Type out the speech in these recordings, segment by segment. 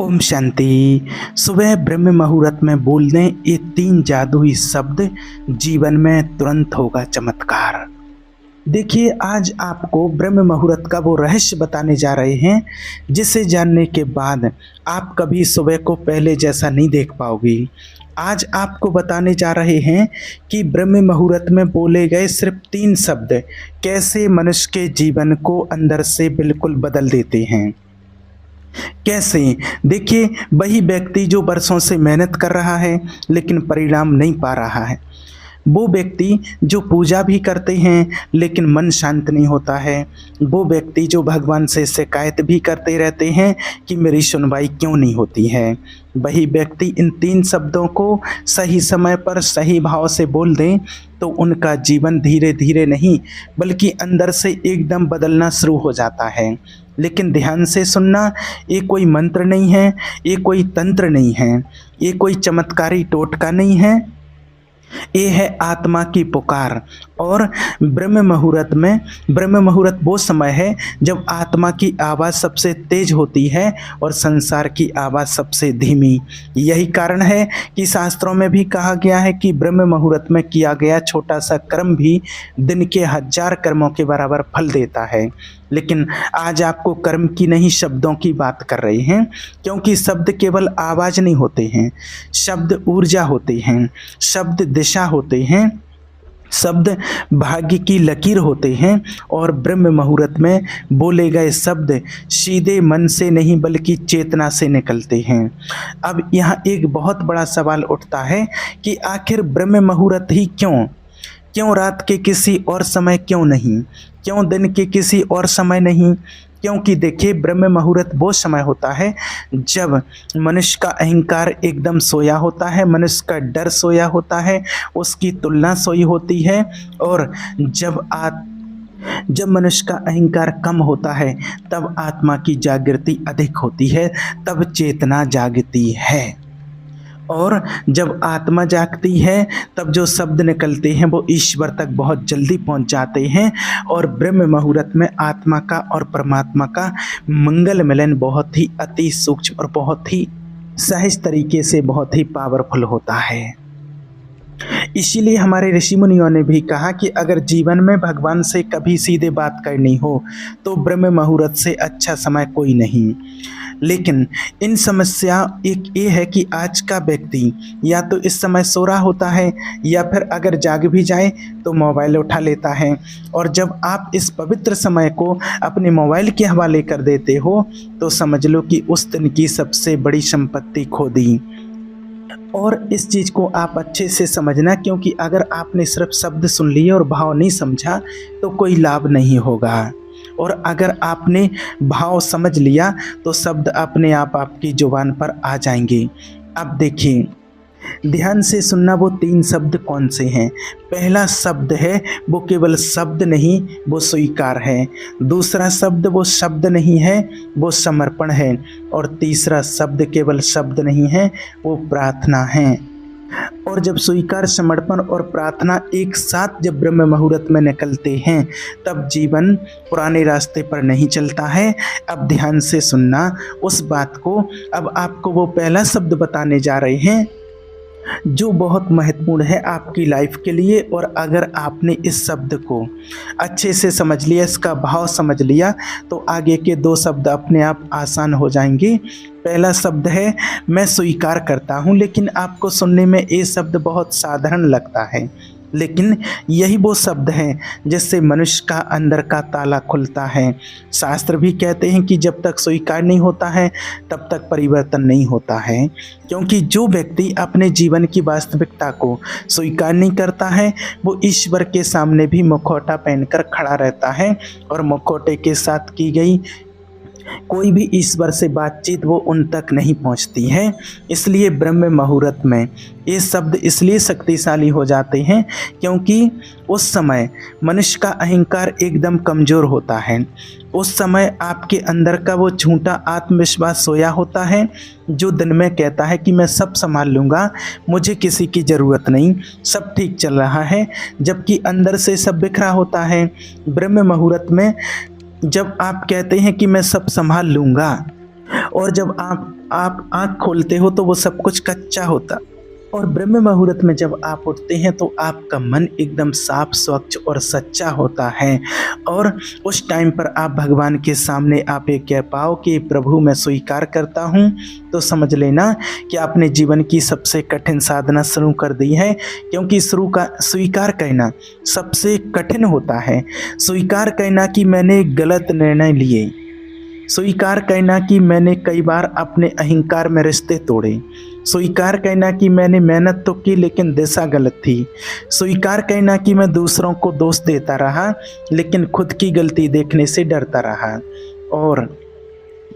ओम शांति। सुबह ब्रह्म मुहूर्त में बोलने ये 3 जादुई शब्द जीवन में तुरंत होगा चमत्कार। देखिए, आज आपको ब्रह्म मुहूर्त का वो रहस्य बताने जा रहे हैं जिसे जानने के बाद आप कभी सुबह को पहले जैसा नहीं देख पाओगी। आज आपको बताने जा रहे हैं कि ब्रह्म मुहूर्त में बोले गए सिर्फ 3 शब्द कैसे मनुष्य के जीवन को अंदर से बिल्कुल बदल देते हैं। कैसे? देखिए, वही व्यक्ति जो बरसों से मेहनत कर रहा है लेकिन परिणाम नहीं पा रहा है, वो व्यक्ति जो पूजा भी करते हैं लेकिन मन शांत नहीं होता है, वो व्यक्ति जो भगवान से शिकायत भी करते रहते हैं कि मेरी सुनवाई क्यों नहीं होती है, वही व्यक्ति इन 3 शब्दों को सही समय पर सही भाव से बोल दें तो उनका जीवन धीरे धीरे नहीं बल्कि अंदर से एकदम बदलना शुरू हो जाता है। लेकिन ध्यान से सुनना, ये कोई मंत्र नहीं है, ये कोई तंत्र नहीं है, ये कोई चमत्कारी टोटका नहीं है, ये है आत्मा की पुकार। और ब्रह्म मुहूर्त वो समय है जब आत्मा की आवाज़ सबसे तेज होती है और संसार की आवाज़ सबसे धीमी। यही कारण है कि शास्त्रों में भी कहा गया है कि ब्रह्म मुहूर्त में किया गया छोटा सा कर्म भी दिन के 1000 कर्मों के बराबर फल देता है। लेकिन आज आपको कर्म की नहीं, शब्दों की बात कर रहे हैं, क्योंकि शब्द केवल आवाज़ नहीं होते हैं, शब्द ऊर्जा होते हैं, शब्द दिशा होते हैं, शब्द भाग्य की लकीर होते हैं। और ब्रह्म मुहूर्त में बोले गए शब्द सीधे मन से नहीं बल्कि चेतना से निकलते हैं। अब यहाँ एक बहुत बड़ा सवाल उठता है कि आखिर ब्रह्म मुहूर्त ही क्यों रात के किसी और समय क्यों नहीं, क्यों दिन के किसी और समय नहीं? क्योंकि देखिए, ब्रह्म मुहूर्त वो समय होता है जब मनुष्य का अहंकार एकदम सोया होता है, मनुष्य का डर सोया होता है, उसकी तुलना सोई होती है। और जब मनुष्य का अहंकार कम होता है तब आत्मा की जागृति अधिक होती है, तब चेतना जागती है। और जब आत्मा जागती है तब जो शब्द निकलते हैं वो ईश्वर तक बहुत जल्दी पहुंच जाते हैं। और ब्रह्म मुहूर्त में आत्मा का और परमात्मा का मंगल मिलन बहुत ही अति सूक्ष्म और बहुत ही सहज तरीके से बहुत ही पावरफुल होता है। इसीलिए हमारे ऋषि मुनियों ने भी कहा कि अगर जीवन में भगवान से कभी सीधे बात करनी हो तो ब्रह्म मुहूर्त से अच्छा समय कोई नहीं। लेकिन इन समस्या एक ये है कि आज का व्यक्ति या तो इस समय सो रहा होता है या फिर अगर जाग भी जाए तो मोबाइल उठा लेता है। और जब आप इस पवित्र समय को अपने मोबाइल के हवाले कर देते हो तो समझ लो कि उस दिन की सबसे बड़ी संपत्ति खो दी। और इस चीज़ को आप अच्छे से समझना, क्योंकि अगर आपने सिर्फ शब्द सुन लिए और भाव नहीं समझा तो कोई लाभ नहीं होगा। और अगर आपने भाव समझ लिया तो शब्द अपने आप आपकी जुबान पर आ जाएंगे। अब देखिए, ध्यान से सुनना, वो 3 शब्द कौन से हैं? पहला शब्द है वो केवल शब्द नहीं, वो स्वीकार है। दूसरा शब्द वो शब्द नहीं है, वो समर्पण है। और तीसरा शब्द केवल शब्द नहीं है, वो प्रार्थना है। और जब स्वीकार, समर्पण और प्रार्थना एक साथ जब ब्रह्म मुहूर्त में निकलते हैं तब जीवन पुराने रास्ते पर नहीं चलता है। अब ध्यान से सुनना उस बात को। अब आपको वो पहला शब्द बताने जा रहे हैं जो बहुत महत्वपूर्ण है आपकी लाइफ के लिए। और अगर आपने इस शब्द को अच्छे से समझ लिया, इसका भाव समझ लिया, तो आगे के 2 शब्द अपने आप आसान हो जाएंगे। पहला शब्द है मैं स्वीकार करता हूँ। लेकिन आपको सुनने में ये शब्द बहुत साधारण लगता है, लेकिन यही वो शब्द है जिससे मनुष्य का अंदर का ताला खुलता है। शास्त्र भी कहते हैं कि जब तक स्वीकार नहीं होता है तब तक परिवर्तन नहीं होता है। क्योंकि जो व्यक्ति अपने जीवन की वास्तविकता को स्वीकार नहीं करता है वो ईश्वर के सामने भी मुखौटा पहनकर खड़ा रहता है, और मुखौटे के साथ की गई कोई भी ईश्वर से बातचीत वो उन तक नहीं पहुंचती है। इसलिए ब्रह्म मुहूर्त में ये शब्द इसलिए शक्तिशाली हो जाते हैं क्योंकि उस समय मनुष्य का अहंकार एकदम कमज़ोर होता है। उस समय आपके अंदर का वो झूठा आत्मविश्वास सोया होता है जो दिन में कहता है कि मैं सब संभाल लूँगा, मुझे किसी की ज़रूरत नहीं, सब ठीक चल रहा है, जबकि अंदर से सब बिखरा होता है। ब्रह्म मुहूर्त में जब आप कहते हैं कि मैं सब संभाल लूँगा और जब आप आँख खोलते हो तो वो सब कुछ कच्चा होता। और ब्रह्म मुहूर्त में जब आप उठते हैं तो आपका मन एकदम साफ स्वच्छ और सच्चा होता है। और उस टाइम पर आप भगवान के सामने आप ये कह पाओ कि प्रभु मैं स्वीकार करता हूँ, तो समझ लेना कि आपने जीवन की सबसे कठिन साधना शुरू कर दी है। क्योंकि स्वीकार कहना सबसे कठिन होता है। स्वीकार कहना कि मैंने गलत निर्णय लिए, स्वीकार कहना कि मैंने कई बार अपने अहंकार में रिश्ते तोड़े, स्वीकार कहना कि मैंने मेहनत तो की लेकिन दिशा गलत थी, स्वीकार कहना कि मैं दूसरों को दोष देता रहा लेकिन खुद की गलती देखने से डरता रहा। और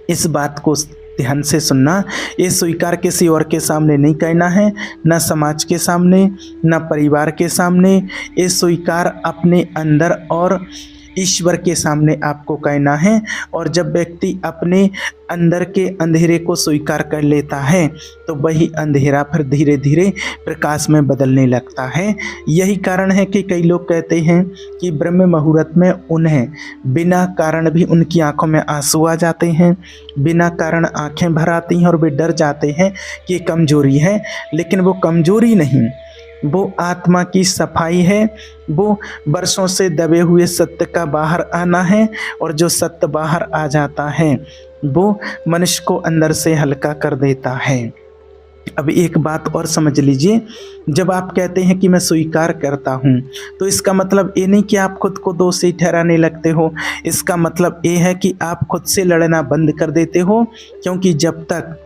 इस बात को ध्यान से सुनना, ये स्वीकार किसी और के सामने नहीं कहना है, न समाज के सामने, न परिवार के सामने। ये स्वीकार अपने अंदर और ईश्वर के सामने आपको कहना है। और जब व्यक्ति अपने अंदर के अंधेरे को स्वीकार कर लेता है तो वही अंधेरा फिर धीरे धीरे प्रकाश में बदलने लगता है। यही कारण है कि कई लोग कहते हैं कि ब्रह्म मुहूर्त में उन्हें बिना कारण भी उनकी आंखों में आंसू आ जाते हैं, बिना कारण आंखें भर आती हैं और वे डर जाते हैं कि ये कमजोरी है। लेकिन वो कमजोरी नहीं, वो आत्मा की सफाई है, वो वर्षों से दबे हुए सत्य का बाहर आना है। और जो सत्य बाहर आ जाता है वो मनुष्य को अंदर से हल्का कर देता है। अब एक बात और समझ लीजिए, जब आप कहते हैं कि मैं स्वीकार करता हूँ तो इसका मतलब ये नहीं कि आप खुद को दोषी ठहराने लगते हो। इसका मतलब ये है कि आप खुद से लड़ना बंद कर देते हो। क्योंकि जब तक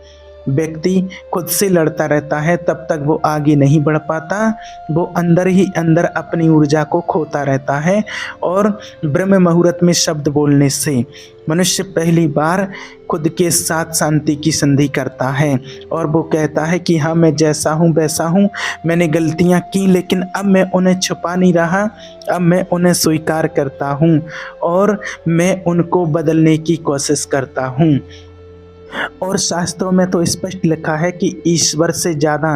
व्यक्ति खुद से लड़ता रहता है तब तक वो आगे नहीं बढ़ पाता, वो अंदर ही अंदर अपनी ऊर्जा को खोता रहता है। और ब्रह्म मुहूर्त में शब्द बोलने से मनुष्य पहली बार खुद के साथ शांति की संधि करता है और वो कहता है कि हाँ मैं जैसा हूँ वैसा हूँ, मैंने गलतियाँ की लेकिन अब मैं उन्हें छुपा नहीं रहा, अब मैं उन्हें स्वीकार करता हूँ और मैं उनको बदलने की कोशिश करता हूँ। और शास्त्रों में तो स्पष्ट लिखा है कि ईश्वर से ज़्यादा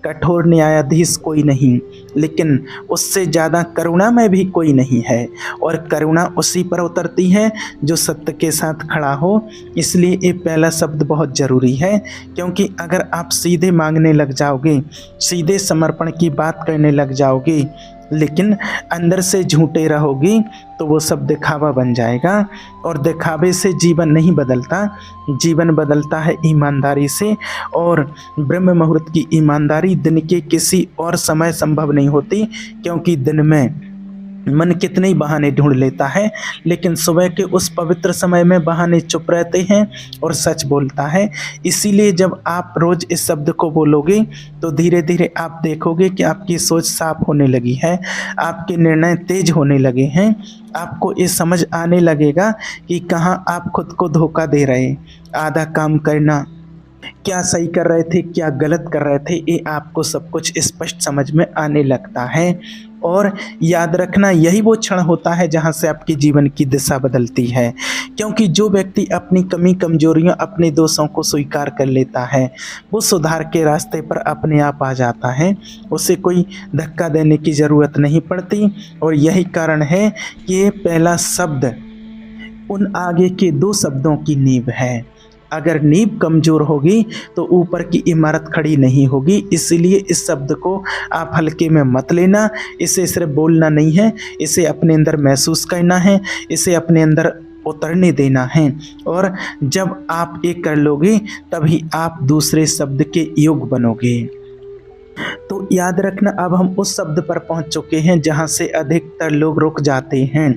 कठोर न्यायाधीश कोई नहीं, लेकिन उससे ज़्यादा करुणा में भी कोई नहीं है। और करुणा उसी पर उतरती है जो सत्य के साथ खड़ा हो। इसलिए ये पहला शब्द बहुत ज़रूरी है। क्योंकि अगर आप सीधे मांगने लग जाओगे, सीधे समर्पण की बात करने लग जाओगे लेकिन अंदर से झूठे रहोगी तो वो सब दिखावा बन जाएगा। और दिखावे से जीवन नहीं बदलता, जीवन बदलता है ईमानदारी से। और ब्रह्म मुहूर्त की ईमानदारी दिन के किसी और समय संभव नहीं होती। क्योंकि दिन में मन कितने ही बहाने ढूंढ लेता है लेकिन सुबह के उस पवित्र समय में बहाने चुप रहते हैं और सच बोलता है। इसीलिए जब आप रोज़ इस शब्द को बोलोगे तो धीरे धीरे आप देखोगे कि आपकी सोच साफ होने लगी है, आपके निर्णय तेज होने लगे हैं। आपको ये समझ आने लगेगा कि कहाँ आप खुद को धोखा दे रहे, आधा काम करना, क्या सही कर रहे थे क्या गलत कर रहे थे, ये आपको सब कुछ स्पष्ट समझ में आने लगता है। और याद रखना यही वो क्षण होता है जहाँ से आपके जीवन की दिशा बदलती है। क्योंकि जो व्यक्ति अपनी कमी कमजोरियाँ अपने दोषों को स्वीकार कर लेता है वो सुधार के रास्ते पर अपने आप आ जाता है, उसे कोई धक्का देने की ज़रूरत नहीं पड़ती। और यही कारण है कि ये पहला शब्द उन आगे के दो शब्दों की नींव है। अगर नींव कमज़ोर होगी तो ऊपर की इमारत खड़ी नहीं होगी। इसलिए इस शब्द को आप हल्के में मत लेना। इसे सिर्फ बोलना नहीं है, इसे अपने अंदर महसूस करना है, इसे अपने अंदर उतरने देना है। और जब आप ये कर लोगे तभी आप दूसरे शब्द के योग बनोगे। तो याद रखना, अब हम उस शब्द पर पहुंच चुके हैं जहां से अधिकतर लोग रुक जाते हैं,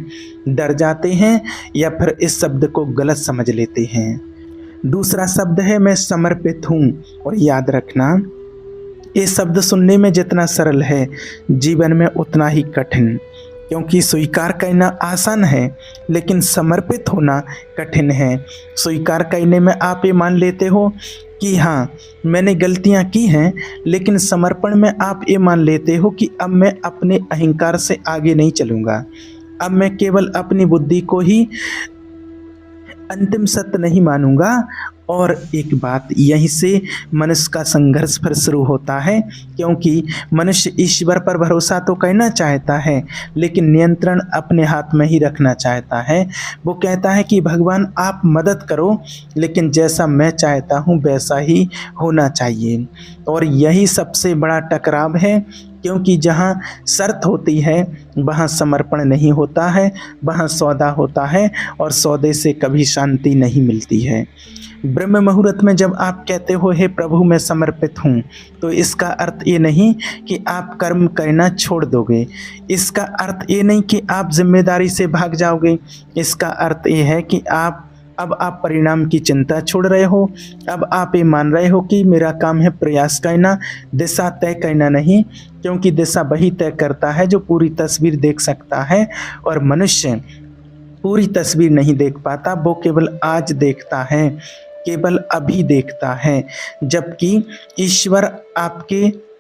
डर जाते हैं या फिर इस शब्द को गलत समझ लेते हैं। दूसरा शब्द है मैं समर्पित हूँ। और याद रखना ये शब्द सुनने में जितना सरल है जीवन में उतना ही कठिन। क्योंकि स्वीकार करना आसान है लेकिन समर्पित होना कठिन है। स्वीकार करने में आप ये मान लेते हो कि हाँ मैंने गलतियाँ की हैं, लेकिन समर्पण में आप ये मान लेते हो कि अब मैं अपने अहंकार से आगे नहीं चलूँगा, अब मैं केवल अपनी बुद्धि को ही अंतिम सत्य नहीं मानूंगा और एक बात यहीं से मनुष्य का संघर्ष फिर शुरू होता है, क्योंकि मनुष्य ईश्वर पर भरोसा तो करना चाहता है लेकिन नियंत्रण अपने हाथ में ही रखना चाहता है। वो कहता है कि भगवान आप मदद करो, लेकिन जैसा मैं चाहता हूँ वैसा ही होना चाहिए। और यही सबसे बड़ा टकराव है, क्योंकि जहाँ शर्त होती है वहाँ समर्पण नहीं होता है, वहाँ सौदा होता है और सौदे से कभी शांति नहीं मिलती है। ब्रह्म मुहूर्त में जब आप कहते हो हे प्रभु मैं समर्पित हूँ, तो इसका अर्थ ये नहीं कि आप कर्म करना छोड़ दोगे, इसका अर्थ ये नहीं कि आप जिम्मेदारी से भाग जाओगे, इसका अर्थ ये है कि अब आप परिणाम की चिंता छोड़ रहे हो। अब आप ये मान रहे हो कि मेरा काम है प्रयास करना, दिशा तय करना नहीं, क्योंकि दिशा वही तय करता है जो पूरी तस्वीर देख सकता है, और मनुष्य पूरी तस्वीर नहीं देख पाता, वो केवल आज देखता है, केवल अभी देखता है। जबकि ईश्वर आपके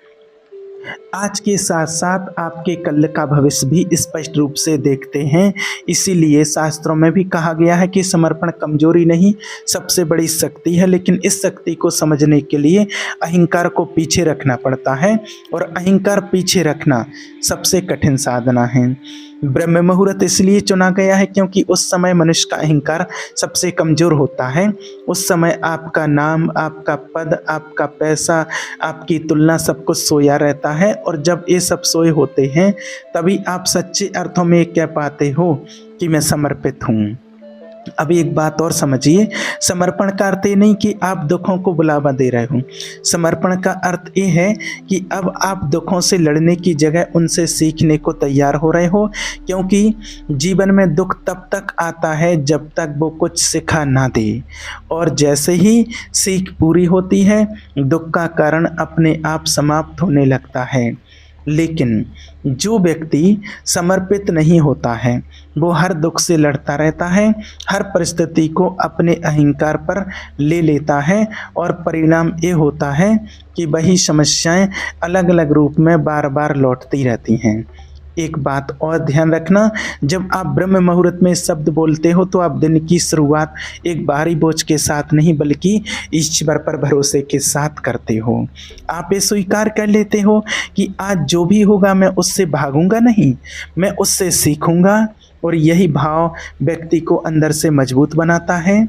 आज के साथ साथ आपके कल का भविष्य भी स्पष्ट रूप से देखते हैं। इसीलिए शास्त्रों में भी कहा गया है कि समर्पण कमजोरी नहीं सबसे बड़ी शक्ति है, लेकिन इस शक्ति को समझने के लिए अहंकार को पीछे रखना पड़ता है, और अहंकार पीछे रखना सबसे कठिन साधना है। ब्रह्म मुहूर्त इसलिए चुना गया है क्योंकि उस समय मनुष्य का अहंकार सबसे कमजोर होता है। उस समय आपका नाम, आपका पद, आपका पैसा, आपकी तुलना सब कुछ सोया रहता है, और जब ये सब सोए होते हैं तभी आप सच्चे अर्थों में कह पाते हो कि मैं समर्पित हूँ। अब एक बात और समझिए, समर्पण का अर्थ ये नहीं कि आप दुखों को बुलावा दे रहे हो। समर्पण का अर्थ ये है कि अब आप दुखों से लड़ने की जगह उनसे सीखने को तैयार हो रहे हो, क्योंकि जीवन में दुख तब तक आता है जब तक वो कुछ सिखा ना दे, और जैसे ही सीख पूरी होती है दुख का कारण अपने आप समाप्त होने लगता है। लेकिन जो व्यक्ति समर्पित नहीं होता है वो हर दुख से लड़ता रहता है, हर परिस्थिति को अपने अहंकार पर ले लेता है, और परिणाम ये होता है कि वही समस्याएं अलग अलग रूप में बार बार लौटती रहती हैं। एक बात और ध्यान रखना, जब आप ब्रह्म मुहूर्त में शब्द बोलते हो तो आप दिन की शुरुआत एक भारी बोझ के साथ नहीं बल्कि ईश्वर पर भरोसे के साथ करते हो। आप ये स्वीकार कर लेते हो कि आज जो भी होगा मैं उससे भागूंगा नहीं, मैं उससे सीखूंगा, और यही भाव व्यक्ति को अंदर से मजबूत बनाता है,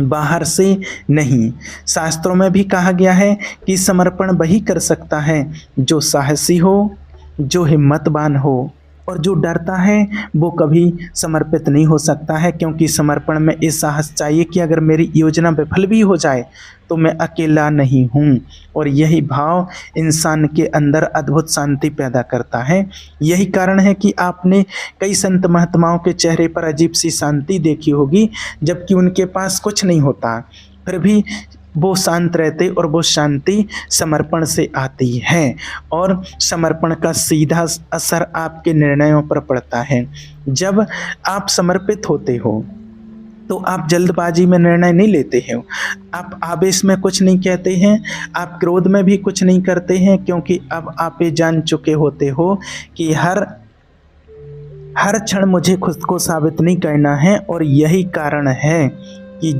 बाहर से नहीं। शास्त्रों में भी कहा गया है कि समर्पण वही कर सकता है जो साहसी हो, जो हिम्मतवान हो, और जो डरता है वो कभी समर्पित नहीं हो सकता है, क्योंकि समर्पण में ये साहस चाहिए कि अगर मेरी योजना विफल भी हो जाए तो मैं अकेला नहीं हूँ, और यही भाव इंसान के अंदर अद्भुत शांति पैदा करता है। यही कारण है कि आपने कई संत महात्माओं के चेहरे पर अजीब सी शांति देखी होगी, जबकि उनके पास कुछ नहीं होता, फिर भी वो शांत रहते, और वो शांति समर्पण से आती है, और समर्पण का सीधा असर आपके निर्णयों पर पड़ता है। जब आप समर्पित होते हो तो आप जल्दबाजी में निर्णय नहीं लेते हो, आप आवेश में कुछ नहीं कहते हैं, आप क्रोध में भी कुछ नहीं करते हैं, क्योंकि अब आप ये जान चुके होते हो कि हर क्षण मुझे खुद को साबित नहीं करना है। और यही कारण है कि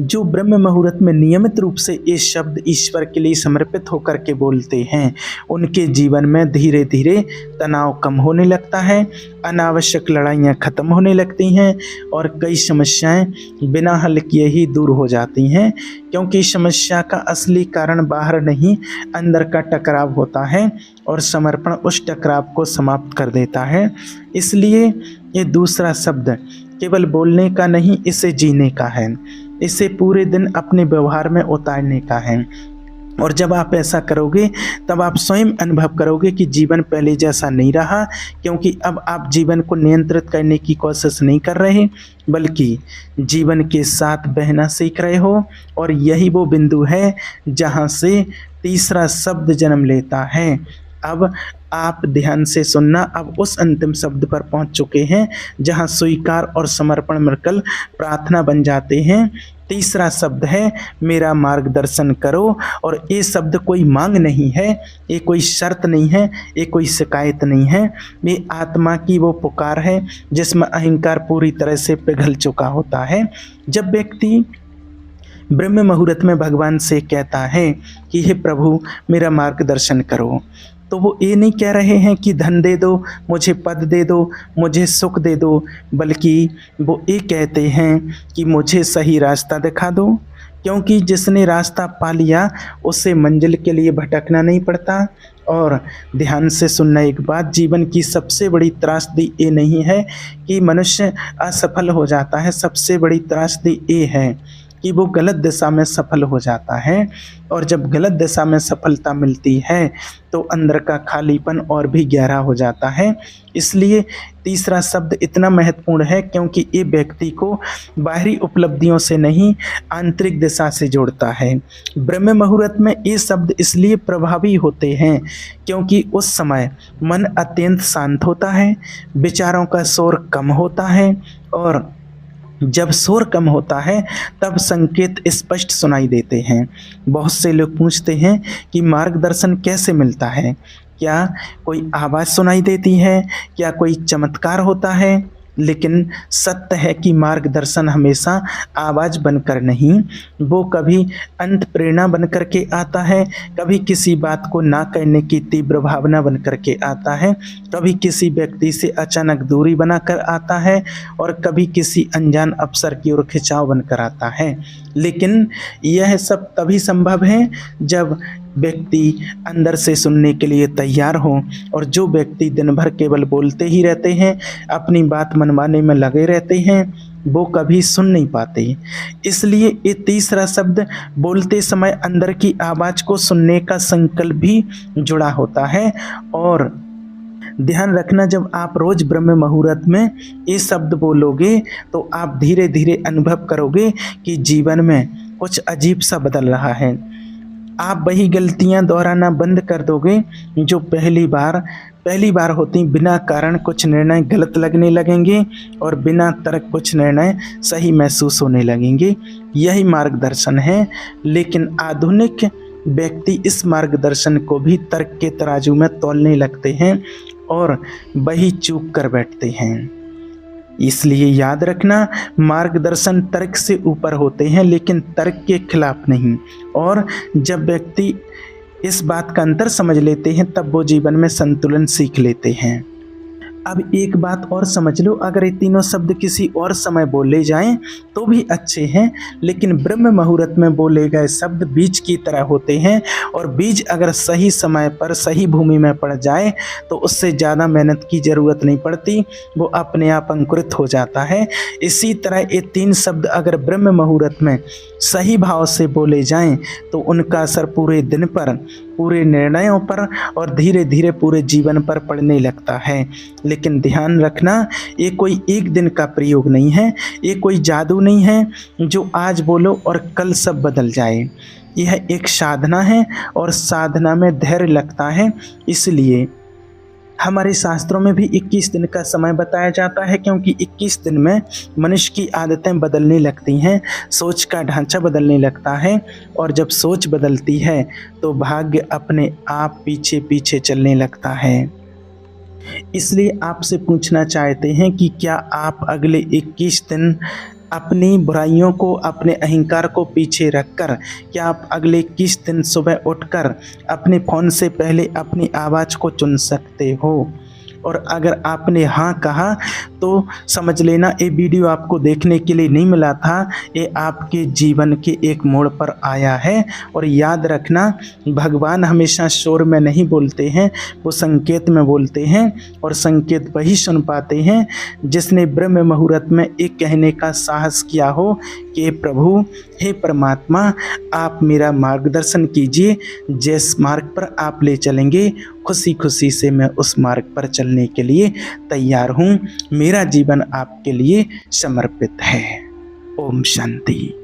जो ब्रह्म मुहूर्त में नियमित रूप से ये शब्द ईश्वर के लिए समर्पित होकर के बोलते हैं, उनके जीवन में धीरे धीरे तनाव कम होने लगता है, अनावश्यक लड़ाइयाँ खत्म होने लगती हैं, और कई समस्याएं बिना हल किए ही दूर हो जाती हैं, क्योंकि समस्या का असली कारण बाहर नहीं अंदर का टकराव होता है, और समर्पण उस टकराव को समाप्त कर देता है। इसलिए ये दूसरा शब्द केवल बोलने का नहीं, इसे जीने का है, इसे पूरे दिन अपने व्यवहार में उतारने का है। और जब आप ऐसा करोगे तब आप स्वयं अनुभव करोगे कि जीवन पहले जैसा नहीं रहा, क्योंकि अब आप जीवन को नियंत्रित करने की कोशिश नहीं कर रहे बल्कि जीवन के साथ बहना सीख रहे हो। और यही वो बिंदु है जहाँ से तीसरा शब्द जन्म लेता है। अब आप ध्यान से सुनना, अब उस अंतिम शब्द पर पहुंच चुके हैं जहां स्वीकार और समर्पण मिलकर प्रार्थना बन जाते हैं। तीसरा शब्द है मेरा मार्गदर्शन करो। और ये शब्द कोई मांग नहीं है, ये कोई शर्त नहीं है, ये कोई शिकायत नहीं है। ये आत्मा की वो पुकार है जिसमें अहंकार पूरी तरह से पिघल चुका होता है। जब व्यक्ति ब्रह्म मुहूर्त में भगवान से कहता है कि हे प्रभु मेरा मार्गदर्शन करो, तो वो ये नहीं कह रहे हैं कि धन दे दो, मुझे पद दे दो, मुझे सुख दे दो, बल्कि वो ये कहते हैं कि मुझे सही रास्ता दिखा दो। क्योंकि जिसने रास्ता पा लिया उसे मंजिल के लिए भटकना नहीं पड़ता। और ध्यान से सुनना एक बात, जीवन की सबसे बड़ी त्रासदी ये नहीं है कि मनुष्य असफल हो जाता है, सबसे बड़ी त्रासदी ये है कि वो गलत दिशा में सफल हो जाता है। और जब गलत दिशा में सफलता मिलती है तो अंदर का खालीपन और भी गहरा हो जाता है। इसलिए तीसरा शब्द इतना महत्वपूर्ण है क्योंकि ये व्यक्ति को बाहरी उपलब्धियों से नहीं, आंतरिक दिशा से जोड़ता है। ब्रह्म मुहूर्त में ये शब्द इसलिए प्रभावी होते हैं क्योंकि उस समय मन अत्यंत शांत होता है, विचारों का शोर कम होता है। और जब शोर कम होता है तब संकेत स्पष्ट सुनाई देते हैं। बहुत से लोग पूछते हैं कि मार्गदर्शन कैसे मिलता है, क्या कोई आवाज़ सुनाई देती है, क्या कोई चमत्कार होता है? लेकिन सत्य है कि मार्गदर्शन हमेशा आवाज़ बनकर नहीं, वो कभी अंत प्रेरणा बन कर के आता है, कभी किसी बात को ना करने की तीव्र भावना बन कर के आता है, कभी किसी व्यक्ति से अचानक दूरी बनाकर आता है, और कभी किसी अनजान अवसर की ओर खिंचाव बनकर आता है। लेकिन यह सब तभी संभव है जब व्यक्ति अंदर से सुनने के लिए तैयार हो। और जो व्यक्ति दिन भर केवल बोलते ही रहते हैं, अपनी बात मनवाने में लगे रहते हैं, वो कभी सुन नहीं पाते। इसलिए ये तीसरा शब्द बोलते समय अंदर की आवाज़ को सुनने का संकल्प भी जुड़ा होता है। और ध्यान रखना, जब आप रोज़ ब्रह्म मुहूर्त में ये शब्द बोलोगे तो आप धीरे धीरे अनुभव करोगे कि जीवन में कुछ अजीब सा बदल रहा है। आप वही गलतियां दोहराना बंद कर दोगे जो पहली बार होती। बिना कारण कुछ निर्णय गलत लगने लगेंगे और बिना तर्क कुछ निर्णय सही महसूस होने लगेंगे। यही मार्गदर्शन है। लेकिन आधुनिक व्यक्ति इस मार्गदर्शन को भी तर्क के तराजू में तौलने लगते हैं और वही चूक कर बैठते हैं। इसलिए याद रखना, मार्गदर्शन तर्क से ऊपर होते हैं लेकिन तर्क के खिलाफ नहीं। और जब व्यक्ति इस बात का अंतर समझ लेते हैं तब वो जीवन में संतुलन सीख लेते हैं। अब एक बात और समझ लो, अगर ये तीनों शब्द किसी और समय बोले जाएं तो भी अच्छे हैं, लेकिन ब्रह्म मुहूर्त में बोले गए शब्द बीज की तरह होते हैं। और बीज अगर सही समय पर सही भूमि में पड़ जाए तो उससे ज़्यादा मेहनत की ज़रूरत नहीं पड़ती, वो अपने आप अंकुरित हो जाता है। इसी तरह ये तीन शब्द अगर ब्रह्म मुहूर्त में सही भाव से बोले जाएं तो उनका असर पूरे दिन पर, पूरे निर्णयों पर और धीरे धीरे पूरे जीवन पर पड़ने लगता है। लेकिन ध्यान रखना, ये कोई एक दिन का प्रयोग नहीं है, ये कोई जादू नहीं है जो आज बोलो और कल सब बदल जाए। यह एक साधना है और साधना में धैर्य लगता है। इसलिए हमारे शास्त्रों में भी 21 दिन का समय बताया जाता है, क्योंकि 21 दिन में मनुष्य की आदतें बदलने लगती हैं, सोच का ढांचा बदलने लगता है। और जब सोच बदलती है तो भाग्य अपने आप पीछे पीछे चलने लगता है। इसलिए आपसे पूछना चाहते हैं कि क्या आप अगले 21 दिन अपनी बुराइयों को, अपने अहंकार को पीछे रखकर, क्या आप अगले 21 दिन सुबह उठकर अपने फ़ोन से पहले अपनी आवाज़ को चुन सकते हो? और अगर आपने हाँ कहा तो समझ लेना ये वीडियो आपको देखने के लिए नहीं मिला था, ये आपके जीवन के एक मोड़ पर आया है। और याद रखना, भगवान हमेशा शोर में नहीं बोलते हैं, वो संकेत में बोलते हैं। और संकेत वही सुन पाते हैं जिसने ब्रह्म मुहूर्त में एक कहने का साहस किया हो कि प्रभु, हे परमात्मा, आप मेरा मार्गदर्शन कीजिए, जिस मार्ग पर आप ले चलेंगे खुशी खुशी से मैं उस मार्ग पर चलने के लिए तैयार हूँ। मेरा जीवन आपके लिए समर्पित है। ओम शांति।